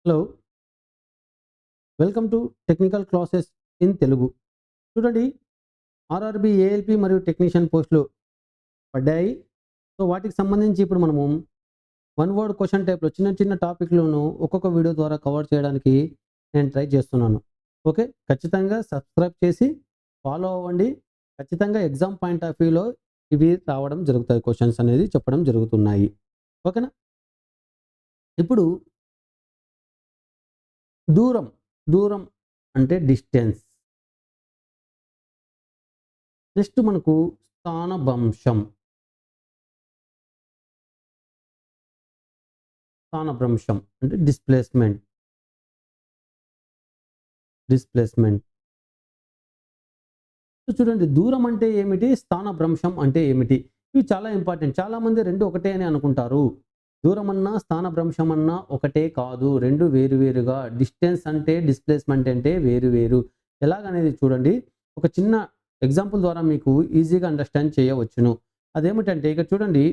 Hello, welcome to technical classes in Telugu. చూడండి, RRB, ALP మరియు technician పోస్టులు పడ్డాయి. సో వాటికి సంబంధించి ఇప్పుడు మనము వన్ వర్డ్ క్వశ్చన్ టైప్లో చిన్న చిన్న టాపిక్లను ఒక్కొక్క వీడియో ద్వారా కవర్ చేయడానికి నేను ట్రై చేస్తున్నాను. ఓకే, ఖచ్చితంగా సబ్స్క్రైబ్ చేసి ఫాలో అవ్వండి. ఖచ్చితంగా ఎగ్జామ్ పాయింట్ ఆఫ్ వ్యూలో ఇవి రావడం జరుగుతాయి, క్వశ్చన్స్ అనేది చెప్పడం జరుగుతున్నాయి. ఓకేనా? ఇప్పుడు దూరం దూరం అంటే డిస్టెన్స్. నెక్స్ట్ మనకు స్థానభ్రంశం. స్థానభ్రంశం అంటే డిస్ప్లేస్మెంట్. చూడండి, దూరం అంటే ఏమిటి, స్థానభ్రంశం అంటే ఏమిటి, ఇవి చాలా ఇంపార్టెంట్. చాలా మంది రెండు ఒకటే అని అనుకుంటారు. దూరం అన్నా స్థానభ్రంశం అన్నా ఒకటే కాదు, రెండు వేరు వేరుగా. డిస్టెన్స్ అంటే డిస్ప్లేస్మెంట్ అంటే వేరు వేరు. ఎలాగనేది చూడండి, ఒక చిన్న ఎగ్జాంపుల్ ద్వారా మీకు ఈజీగా అండర్స్టాండ్ చేయవచ్చును. అదేమిటంటే ఇక్కడ చూడండి,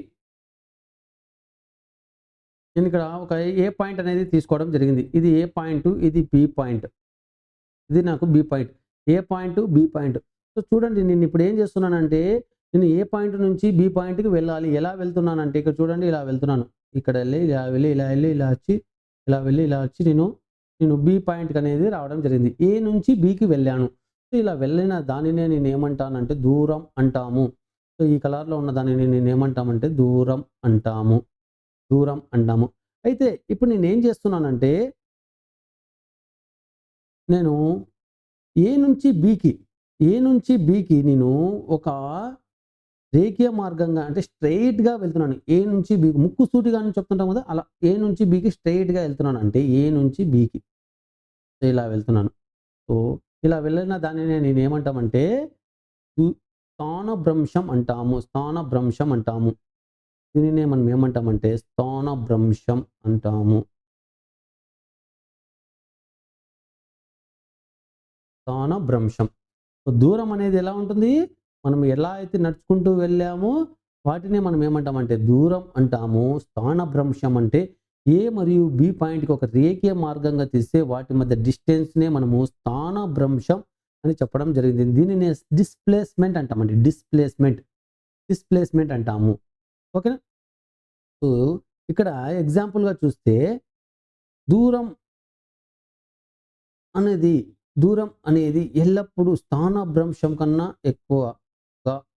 నేను ఇక్కడ ఒక ఏ పాయింట్ అనేది తీసుకోవడం జరిగింది. ఇది ఏ పాయింట్, ఇది బి పాయింట్, ఇది నాకు బి పాయింట్. ఏ పాయింట్, బి పాయింట్. సో చూడండి, నేను ఇప్పుడు ఏం చేస్తున్నానంటే, నేను ఏ పాయింట్ నుంచి బి పాయింట్కి వెళ్ళాలి. ఎలా వెళ్తున్నానంటే ఇక్కడ చూడండి, ఇలా వెళ్తున్నాను. ఇక్కడ వెళ్ళి ఇలా వెళ్ళి ఇలా వెళ్ళి ఇలా వచ్చి ఇలా వెళ్ళి ఇలా వచ్చి నేను బి పాయింట్కి అనేది రావడం జరిగింది. ఏ నుంచి బికి వెళ్ళాను. సో ఇలా వెళ్ళిన దానినే నేను ఏమంటానంటే దూరం అంటాము. సో ఈ కలర్లో ఉన్న దానిని నేను ఏమంటామంటే దూరం అంటాము. దూరం అంటాము. అయితే ఇప్పుడు నేనేం చేస్తున్నానంటే, నేను ఏ నుంచి బికి నేను ఒక రేఖీయ మార్గంగా అంటే స్ట్రెయిట్‌గా వెళ్తున్నాను. ఏ నుంచి బికి ముక్కు సూటిగా అని చెప్తుంటాం కదా! అలా ఏ నుంచి బికి స్ట్రెయిట్‌గా వెళ్తున్నాను. అంటే ఏ నుంచి బికి ఇలా వెళ్తున్నాను. సో ఇలా వెళ్ళిన దానినే నేనేమంటామంటే దు స్థానభ్రంశం అంటాము. స్థానభ్రంశం అంటాము. దీనినే మనం ఏమంటామంటే స్థానభ్రంశం అంటాము. స్థానభ్రంశం. దూరం అనేది ఎలా ఉంటుంది, మనం ఎలా అయితే నడుచుకుంటూ వెళ్ళామో వాటిని మనం ఏమంటామంటే దూరం అంటాము. స్థానభ్రంశం అంటే ఏ మరియు బి పాయింట్కి ఒక రేఖీయ మార్గంగా తీస్తే వాటి మధ్య డిస్టెన్స్నే మనము స్థానభ్రంశం అని చెప్పడం జరిగింది. దీనిని డిస్ప్లేస్మెంట్ అంటామండి. డిస్ప్లేస్మెంట్ అంటాము. ఓకేనా? సో ఇక్కడ ఎగ్జాంపుల్గా చూస్తే దూరం అనేది దూరం అనేది ఎల్లప్పుడూ స్థానభ్రంశం కన్నా ఎక్కువగా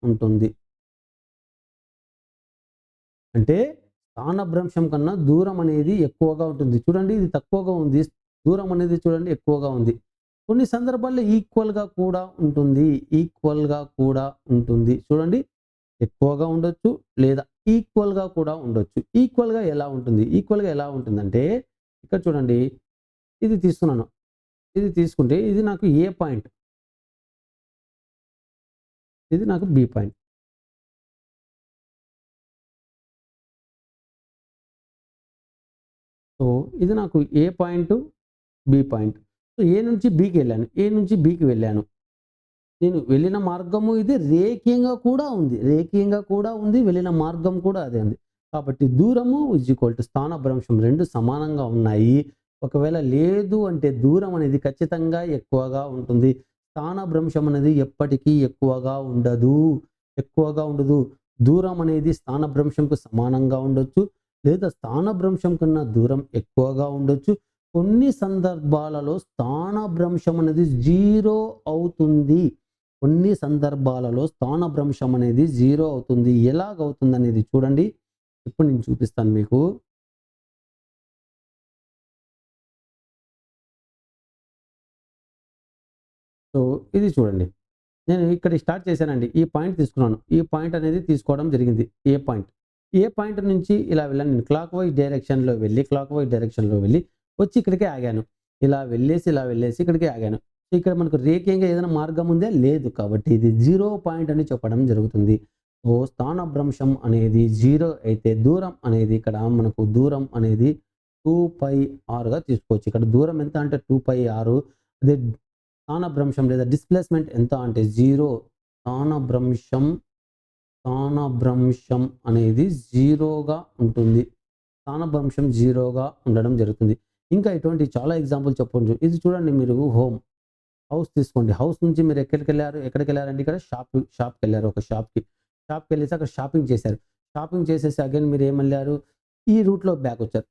ఉంటుంది. అంటే స్థానభ్రంశం కన్నా దూరం అనేది ఎక్కువగా ఉంటుంది. చూడండి, ఇది తక్కువగా ఉంది. దూరం అనేది చూడండి ఎక్కువగా ఉంది. కొన్ని సందర్భాల్లో ఈక్వల్‌గా కూడా ఉంటుంది. చూడండి, ఎక్కువగా ఉండొచ్చు లేదా ఈక్వల్‌గా కూడా ఉండొచ్చు. ఈక్వల్‌గా ఎలా ఉంటుందంటే ఇక్కడ చూడండి, ఇది తీసుకున్నాను. ఇది తీసుకుంటే ఇది నాకు ఏ పాయింట్, ఇది నాకు బి పాయింట్. సో ఇది నాకు ఏ పాయింట్, బి పాయింట్. సో ఏ నుంచి బికి వెళ్ళాను. ఏ నుంచి బికి వెళ్ళాను. నేను వెళ్ళిన మార్గము ఇది రేఖీయంగా కూడా ఉంది. వెళ్ళిన మార్గం కూడా అదే ఉంది. కాబట్టి దూరము స్థానభ్రంశం 2 సమానంగా ఉన్నాయి. ఒకవేళ లేదు అంటే దూరం అనేది ఖచ్చితంగా ఎక్కువగా ఉంటుంది. స్థానభ్రంశం అనేది ఎప్పటికీ ఎక్కువగా ఉండదు. దూరం అనేది స్థానభ్రంశంకు సమానంగా ఉండొచ్చు, లేదా స్థానభ్రంశం కన్నా దూరం ఎక్కువగా ఉండొచ్చు. కొన్ని సందర్భాలలో స్థానభ్రంశం అనేది 0 అవుతుంది. ఎలాగవుతుందనేది చూడండి. ఇప్పుడు నేను చూపిస్తాను మీకు. సో ఇది చూడండి, నేను ఇక్కడ స్టార్ట్ చేశానండి. ఈ పాయింట్ తీసుకున్నాను. ఈ పాయింట్ అనేది తీసుకోవడం జరిగింది. ఏ పాయింట్ నుంచి ఇలా వెళ్ళాను. నేను క్లాక్ వైజ్ డైరెక్షన్‌లో వెళ్ళి వచ్చి ఇక్కడికే ఆగాను. ఇలా వెళ్ళేసి ఇక్కడికే ఆగాను. సో ఇక్కడ మనకు రేఖీయంగా ఏదైనా మార్గం ఉందా? లేదు. కాబట్టి ఇది 0 పాయింట్ అని చెప్పడం జరుగుతుంది. సో స్థానభ్రంశం అనేది 0 అయితే దూరం అనేది ఇక్కడ మనకు దూరం అనేది 2πr తీసుకోవచ్చు. ఇక్కడ దూరం ఎంత అంటే 2πr. అదే స్థానభ్రంశం లేదా డిస్ప్లేస్మెంట్ ఎంత అంటే 0. స్థానభ్రంశం అనేది 0గా ఉంటుంది. స్థానభ్రంశం 0గా ఉండడం జరుగుతుంది. ఇంకా ఇటువంటి చాలా ఎగ్జాంపుల్ చెప్పొచ్చు. ఇది చూడండి మీరు హౌస్ తీసుకోండి. హౌస్ నుంచి మీరు ఎక్కడికెళ్లారు? ఎక్కడికెళ్లారంటే ఇక్కడ షాప్‌కెళ్లారు. ఒక షాప్‌కెళ్ళేసి అక్కడ షాపింగ్ చేశారు. షాపింగ్ చేసేసి అగైన్ మీరేమెళ్లారు? ఈ రూట్‌లో బ్యాకొచ్చారు.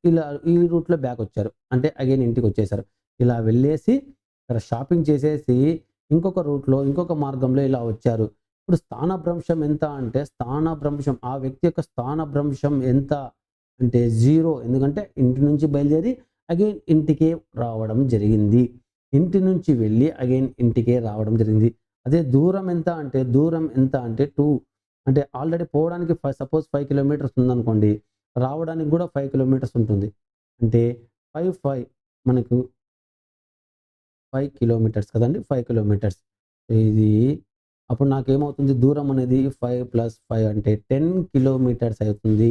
ఈ రూట్‌లో బ్యాకొచ్చారు. అంటే అగైన్ ఇంటికొచ్చేసారు. ఇలా వెళ్ళేసి ఇక్కడ షాపింగ్ చేసేసి ఇంకొక రూట్‌లో, ఇంకొక మార్గంలో ఇలా వచ్చారు. ఇప్పుడు స్థానభ్రంశం ఎంత అంటే ఆ వ్యక్తి యొక్క స్థానభ్రంశం ఎంత అంటే 0. ఎందుకంటే ఇంటి నుంచి బయలుదేరి అగైన్ ఇంటికే రావడం జరిగింది. ఇంటి నుంచి వెళ్ళి అగైన్ ఇంటికే రావడం జరిగింది. అదే దూరం ఎంత అంటే 2 అంటే ఆల్రెడీ పోవడానికి సపోజ్ 5 కిలోమీటర్స్ ఉందనుకోండి. రావడానికి గూడా 5 కిలోమీటర్స్ ఉంటుంది. అంటే 5 మనకు 5 కిలోమీటర్స్ కదండీ! 5 కిలోమీటర్స్. ఇది అప్పుడు నాకేమవుతుంది దూరం అనేది 5 + 5 అంటే 10 కిలోమీటర్స్ అవుతుంది.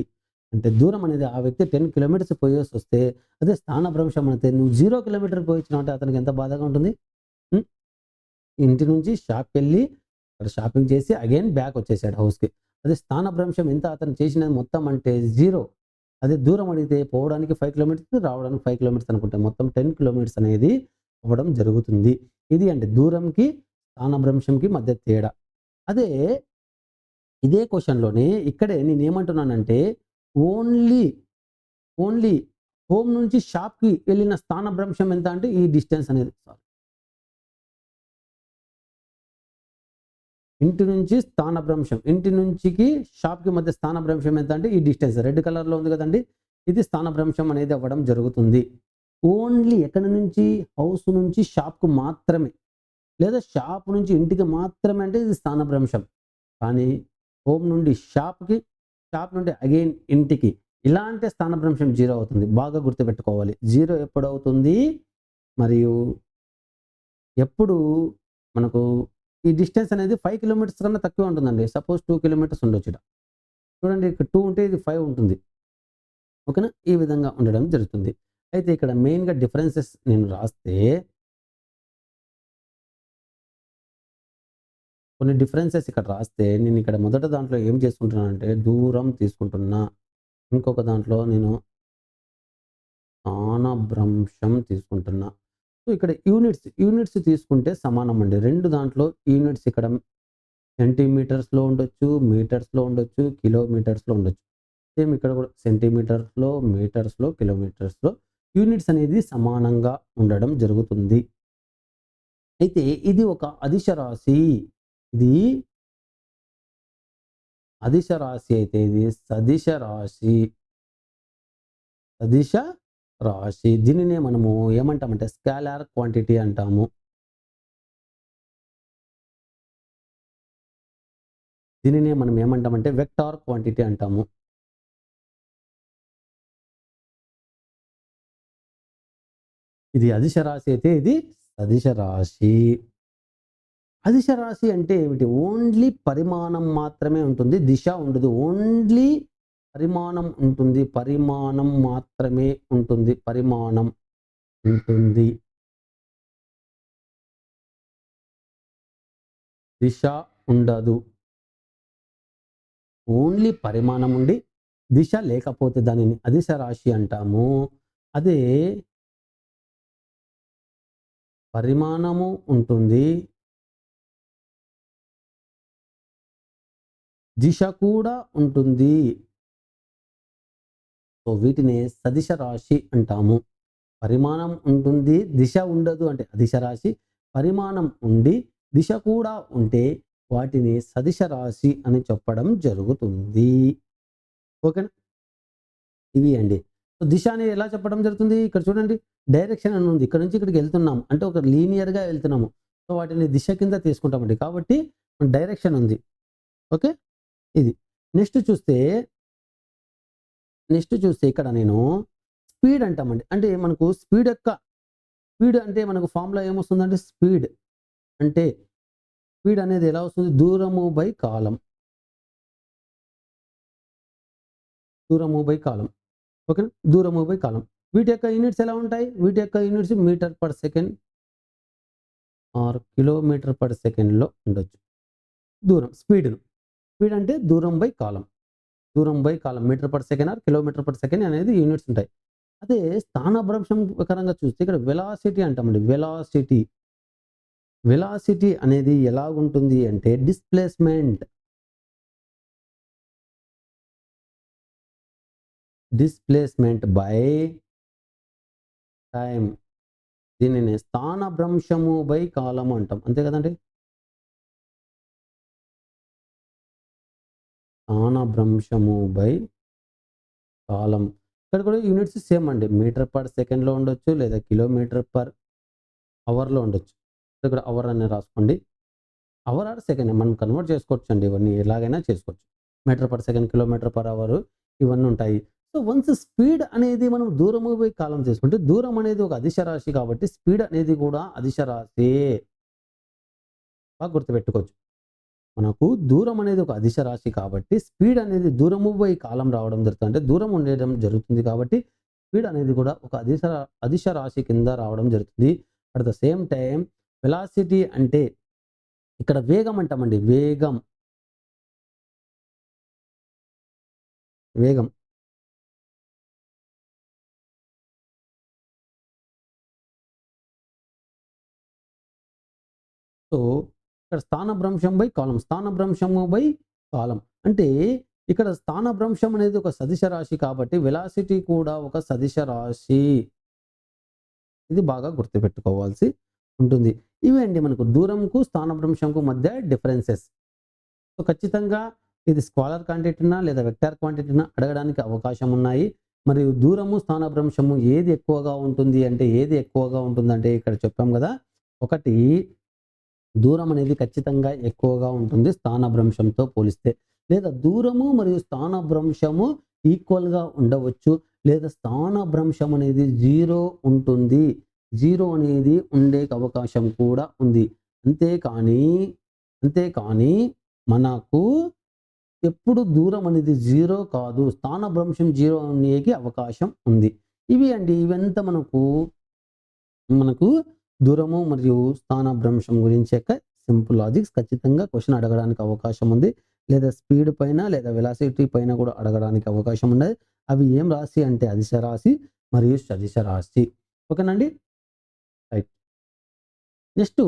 అంటే దూరం అనేది ఆ వ్యక్తి 10 కిలోమీటర్స్ పోయేసొస్తే అదే స్థానభ్రంశం అయితే నువ్వు 0 కిలోమీటర్ పోయొచ్చినావంటే అతనికి ఎంత బాధగా ఉంటుంది. హ్మ్. ఇంటి నుంచి షాప్‌కెళ్ళి అక్కడ షాపింగ్ చేసి అగైన్ బ్యాక్ వచ్చేసాడు హౌస్‌కి. అదే స్థానభ్రంశం ఎంత అతను చేసినది మొత్తం అంటే 0. అదే దూరం అడిగితే పోవడానికి 5 కిలోమీటర్స్, రావడానికి 5 కిలోమీటర్స్ అనుకుంటే మొత్తం 10 కిలోమీటర్స్ అనేది అవ్వడం జరుగుతుంది. ఇది అంటే దూరంకి, స్థానభ్రంశంకి మధ్య తేడా. అదే ఇదే క్వెషన్‌లోనే ఇక్కడే నేనేమంటున్నానంటే ఓన్లీ, ఓన్లీ హోమ్ నుంచి షాప్‌కి వెళ్ళిన స్థానభ్రంశం ఎంత అంటే ఈ డిస్టెన్స్ అనేది. ఇంటి నుంచి స్థానభ్రంశం. ఇంటి నుంచికి షాప్‌కి మధ్య స్థానభ్రంశం ఎంత అంటే ఈ డిస్టెన్స్ రెడ్ కలర్‌లో ఉంది కదండీ! ఇది స్థానభ్రంశం అనేది అవ్వడం జరుగుతుంది. ఓన్లీ ఎక్కడి నుంచి? హౌస్ నుంచి షాప్‌కు మాత్రమే. లేదా షాప్ నుంచి ఇంటికి మాత్రమే అంటే ఇది స్థానభ్రంశం. కానీ హోమ్ నుండి షాప్‌కి, షాప్ నుండి అగైన్ ఇంటికి ఇలా అంటే స్థానభ్రంశం 0 అవుతుంది. బాగా గుర్తుపెట్టుకోవాలి. 0 ఎప్పుడవుతుంది? మరియు ఎప్పుడు మనకు ఈ డిస్టెన్స్ అనేది 5 కిలోమీటర్స్ కన్నా తక్కువే ఉంటుందండి. సపోజ్ 2 కిలోమీటర్స్ ఉండొచ్చు ఈడ. చూడండి ఇక్కడ 2 ఉంటే ఇది 5 ఉంటుంది. ఓకేనా? ఈ విధంగా ఉండడం జరుగుతుంది. అయితే ఇక్కడ మెయిన్‌గా డిఫరెన్సెస్ నేను రాస్తే కొన్ని డిఫరెన్సెస్ ఇక్కడ రాస్తే నేను ఇక్కడ మొదట దాంట్లో ఏం చేసుకుంటున్నానంటే దూరం తీసుకుంటున్నా. ఇంకొక దాంట్లో నేను స్థానభ్రంశం తీసుకుంటున్నా. సో, ఇక్కడ యూనిట్స్ తీసుకుంటే సమానమండి. 2 దాంట్లో యూనిట్స్ ఇక్కడ సెంటీమీటర్స్‌లో ఉండొచ్చు, మీటర్స్‌లో ఉండొచ్చు, కిలోమీటర్స్‌లో ఉండొచ్చు. సేమ్ ఇక్కడ కూడా సెంటీమీటర్స్‌లో, మీటర్స్‌లో, కిలోమీటర్స్‌లో యూనిట్స్ అనేది సమానంగా ఉండడం జరుగుతుంది. అయితే ఇది ఒక అదిశ రాశి. ఇది అదిశ రాశి అయితే ఇది సదిశ రాశి. సదిశ రాశి. దీనినే మనము ఏమంటామంటే స్కేలార్ క్వాంటిటీ అంటాము. దీనినే మనం ఏమంటామంటే వెక్టార్ క్వాంటిటీ అంటాము. ఇది అదిశ రాశి అయితే ఇది సదిశ రాశి. అదిశ రాశి అంటే ఏమిటి? ఓన్లీ పరిమాణం మాత్రమే ఉంటుంది. దిశ ఉండదు. ఓన్లీ పరిమాణం ఉంటుంది. పరిమాణం మాత్రమే ఉంటుంది. పరిమాణం ఉంటుంది. దిశ ఉండదు. ఓన్లీ పరిమాణం ఉండి, దిశ లేకపోతే దానిని అదిశ రాశి అంటాము. అదే పరిమాణము ఉంటుంది. దిశ కూడా ఉంటుంది. సో, వీటినే సదిశ రాశి అంటాము. పరిమాణం ఉంటుంది, దిశ ఉండదు అంటే అదిశ రాశి. పరిమాణం ఉండి, దిశ కూడా ఉంటే వాటిని సదిశ రాశి అని చెప్పడం జరుగుతుంది. ఓకేనా? ఇవి అండి. సో, దిశ అనేది ఎలా చెప్పడం జరుగుతుంది? ఇక్కడ చూడండి డైరెక్షన్ అని ఉంది. ఇక్కడ నుంచి ఇక్కడికి వెళ్తున్నాము. అంటే ఒక లీనియర్‌గా వెళ్తున్నాము. సో, వాటిని దిశ కింద తీసుకుంటామండి. కాబట్టి డైరెక్షన్ ఉంది. ఓకే. ఇది. నెక్స్ట్ చూస్తే, ఇక్కడ నేను స్పీడ్ అంటామండి. అంటే మనకు స్పీడ్ అంటే మనకు ఫార్ములా ఏమొస్తుందంటే అంటే స్పీడ్ అనేది ఎలా వస్తుంది? దూరము బై కాలం. దూరము బై కాలం. ఓకేనా? దూరము బై కాలం. వీటి యొక్క యూనిట్స్ ఎలా ఉంటాయి? వీటి యొక్క units metre per second or kilometre per సెకండ్‌లో ఉండొచ్చు. దూరం స్పీడ్ అంటే దూరం బై కాలం. దూరం బై కాలం metre per second or kilometre per second అనేది యూనిట్స్ ఉంటాయి. అదే స్థానభ్రంశం ప్రకారంగా చూస్తే ఇక్కడ వెలాసిటీ అంటామండి. వెలాసిటీ. వెలాసిటీ అనేది ఎలాగుంటుంది అంటే డిస్‌ప్లేస్‌మెంట్. Displacement by time. దీనిని స్థానభ్రంశము బై కాలము అంటాం. అంతే కదండీ! స్థానభ్రంశము బై కాలం. ఇక్కడ కూడా యూనిట్స్ సేమ్ అండి. మీటర్ పర్ సెకండ్‌లో ఉండొచ్చు, లేదా కిలోమీటర్ పర్ అవర్‌లో ఉండొచ్చు. ఇక్కడ అవర్ అని రాసుకోండి. అవర్ ఆర్ సెకండ్ మనం కన్వర్ట్ చేసుకోవచ్చండి. ఇవన్నీ ఎలాగైనా చేసుకోవచ్చు. Metre per second, kilometre per hour ఇవన్నీ ఉంటాయి. సో, వన్స్ స్పీడ్ అనేది మనం దూరము బై కాలం చేసుకుంటే, దూరం అనేది ఒక అదిశ రాశి కాబట్టి స్పీడ్ అనేది కూడా అదిశ రాశే. బాగా గుర్తుపెట్టుకోవచ్చు. మనకు దూరం అనేది ఒక అదిశ రాశి కాబట్టి స్పీడ్ అనేది దూరము బై కాలం రావడం జరుగుతుంది. అంటే దూరం ఉండడం జరుగుతుంది కాబట్టి స్పీడ్ అనేది కూడా ఒక అదిశ రాశి కింద రావడం జరుగుతుంది. At the same time velocity అంటే ఇక్కడ వేగం అంటామండి. వేగం. వేగం. సో, ఇక్కడ స్థానభ్రంశం బై కాలం. స్థానభ్రంశము బై కాలం. అంటే ఇక్కడ స్థానభ్రంశం అనేది ఒక సదిశ రాశి కాబట్టి వెలాసిటీ కూడా ఒక సదిశ రాశి. ఇది బాగా గుర్తుపెట్టుకోవాల్సి ఉంటుంది. ఇవే అండి మనకు దూరంకు, స్థానభ్రంశంకు మధ్య డిఫరెన్సెస్. సో, ఖచ్చితంగా ఇది స్కాలర్ క్వాంటిటీనా లేదా వెక్టార్ క్వాంటిటీనా అడగడానికి అవకాశం ఉన్నాయి. మరియు దూరము, స్థానభ్రంశము ఏది ఎక్కువగా ఉంటుంది అంటే ఏది ఎక్కువగా ఉంటుందంటే ఇక్కడ చెప్పాం గదా! ఒకటి దూరం అనేది ఖచ్చితంగా ఎక్కువగా ఉంటుంది స్థానభ్రంశంతో పోలిస్తే. లేదా దూరము మరియు స్థానభ్రంశము ఈక్వల్‌గా ఉండవచ్చు. లేదా స్థానభ్రంశం అనేది 0 ఉంటుంది. 0 అనేది ఉండే అవకాశం కూడా ఉంది. అంతేకానీ, అంతేకానీ మనకు ఎప్పుడు దూరం అనేది 0 కాదు. స్థానభ్రంశం 0 అయ్యేకి అవకాశం ఉంది. ఇవి అండి. ఇవంతా మనకు దూరము మరియు స్థానభ్రంశం గురించి యొక్క సింపుల్ లాజిక్స్. ఖచ్చితంగా క్వెషన్ అడగడానికి అవకాశం ఉంది. లేదా స్పీడ్ పైన లేదా వెలాసిటీ పైన కూడా అడగడానికి అవకాశం ఉన్నది. అవి ఏం రాశి అంటే అదిశ రాశి మరియు సదిశ రాశి. ఓకేనండి? రైట్. నెక్స్టు